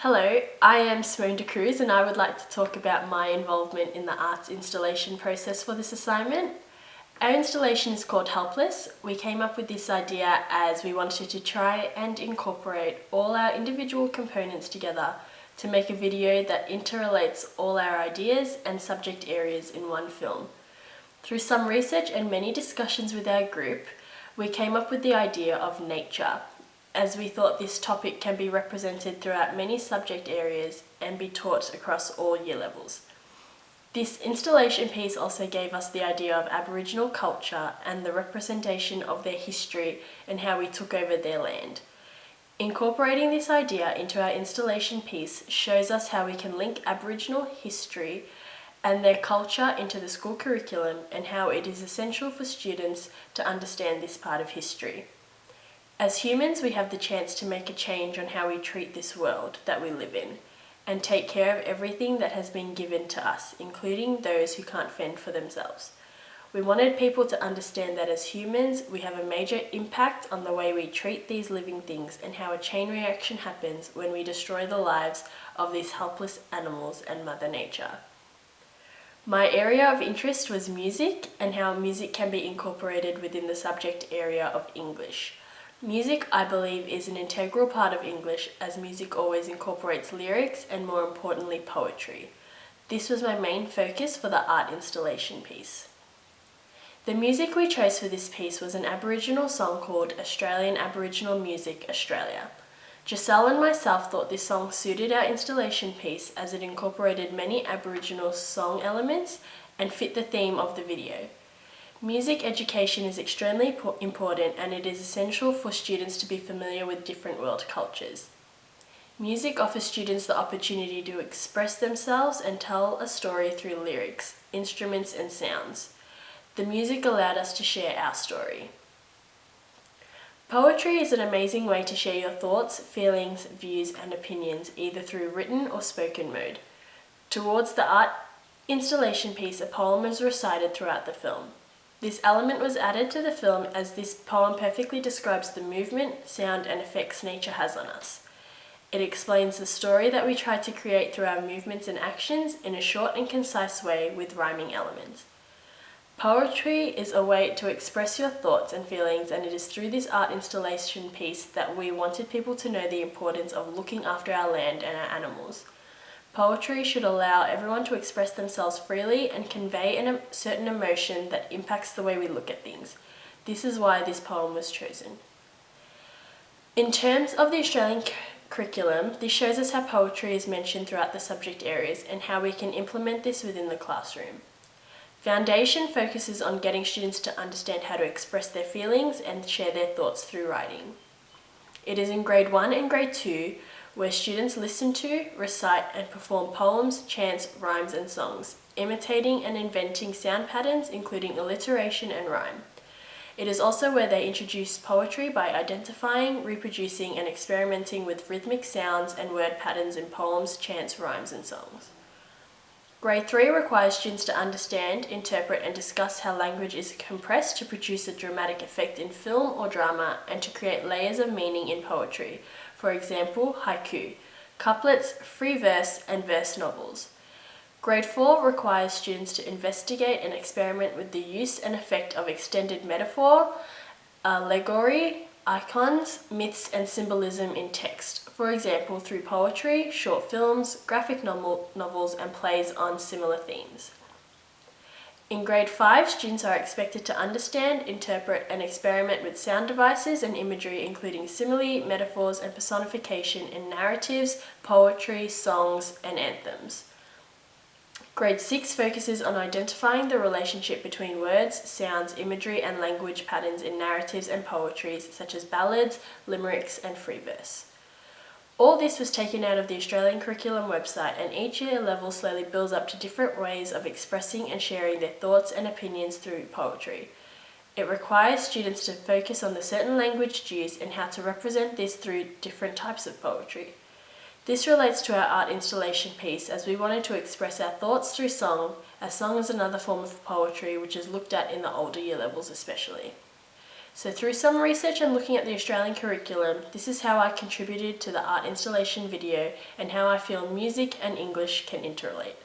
Hello, I am Simone D'Cruz and I would like to talk about my involvement in the arts installation process for this assignment. Our installation is called Helpless. We came up with this idea as we wanted to try and incorporate all our individual components together to make a video that interrelates all our ideas and subject areas in one film. Through some research and many discussions with our group, we came up with the idea of nature, as we thought this topic can be represented throughout many subject areas and be taught across all year levels. This installation piece also gave us the idea of Aboriginal culture and the representation of their history and how we took over their land. Incorporating this idea into our installation piece shows us how we can link Aboriginal history and their culture into the school curriculum and how it is essential for students to understand this part of history. As humans, we have the chance to make a change on how we treat this world that we live in and take care of everything that has been given to us, including those who can't fend for themselves. We wanted people to understand that as humans, we have a major impact on the way we treat these living things and how a chain reaction happens when we destroy the lives of these helpless animals and Mother Nature. My area of interest was music and how music can be incorporated within the subject area of English. Music, I believe, is an integral part of English as music always incorporates lyrics and, more importantly, poetry. This was my main focus for the art installation piece. The music we chose for this piece was an Aboriginal song called Australian Aboriginal Music Australia. Giselle and myself thought this song suited our installation piece as it incorporated many Aboriginal song elements and fit the theme of the video. Music education is extremely important and it is essential for students to be familiar with different world cultures. Music offers students the opportunity to express themselves and tell a story through lyrics, instruments and sounds. The music allowed us to share our story. Poetry is an amazing way to share your thoughts, feelings, views and opinions either through written or spoken mode. Towards the art installation piece, a poem is recited throughout the film. This element was added to the film as this poem perfectly describes the movement, sound and effects nature has on us. It explains the story that we try to create through our movements and actions in a short and concise way with rhyming elements. Poetry is a way to express your thoughts and feelings, and it is through this art installation piece that we wanted people to know the importance of looking after our land and our animals. Poetry should allow everyone to express themselves freely and convey a certain emotion that impacts the way we look at things. This is why this poem was chosen. In terms of the Australian curriculum, this shows us how poetry is mentioned throughout the subject areas and how we can implement this within the classroom. Foundation focuses on getting students to understand how to express their feelings and share their thoughts through writing. It is in grade 1 and grade 2 where students listen to, recite and perform poems, chants, rhymes and songs, imitating and inventing sound patterns including alliteration and rhyme. It is also where they introduce poetry by identifying, reproducing and experimenting with rhythmic sounds and word patterns in poems, chants, rhymes and songs. Grade 3 requires students to understand, interpret and discuss how language is compressed to produce a dramatic effect in film or drama and to create layers of meaning in poetry, for example, haiku, couplets, free verse and verse novels. Grade 4 requires students to investigate and experiment with the use and effect of extended metaphor, allegory, icons, myths and symbolism in text, for example through poetry, short films, graphic novels and plays on similar themes. In grade 5, students are expected to understand, interpret and experiment with sound devices and imagery including simile, metaphors and personification in narratives, poetry, songs and anthems. Grade 6 focuses on identifying the relationship between words, sounds, imagery and language patterns in narratives and poetries such as ballads, limericks and free verse. All this was taken out of the Australian curriculum website and each year level slowly builds up to different ways of expressing and sharing their thoughts and opinions through poetry. It requires students to focus on the certain language used and how to represent this through different types of poetry. This relates to our art installation piece as we wanted to express our thoughts through song, as song is another form of poetry which is looked at in the older year levels especially. So through some research and looking at the Australian curriculum, this is how I contributed to the art installation video and how I feel music and English can interrelate.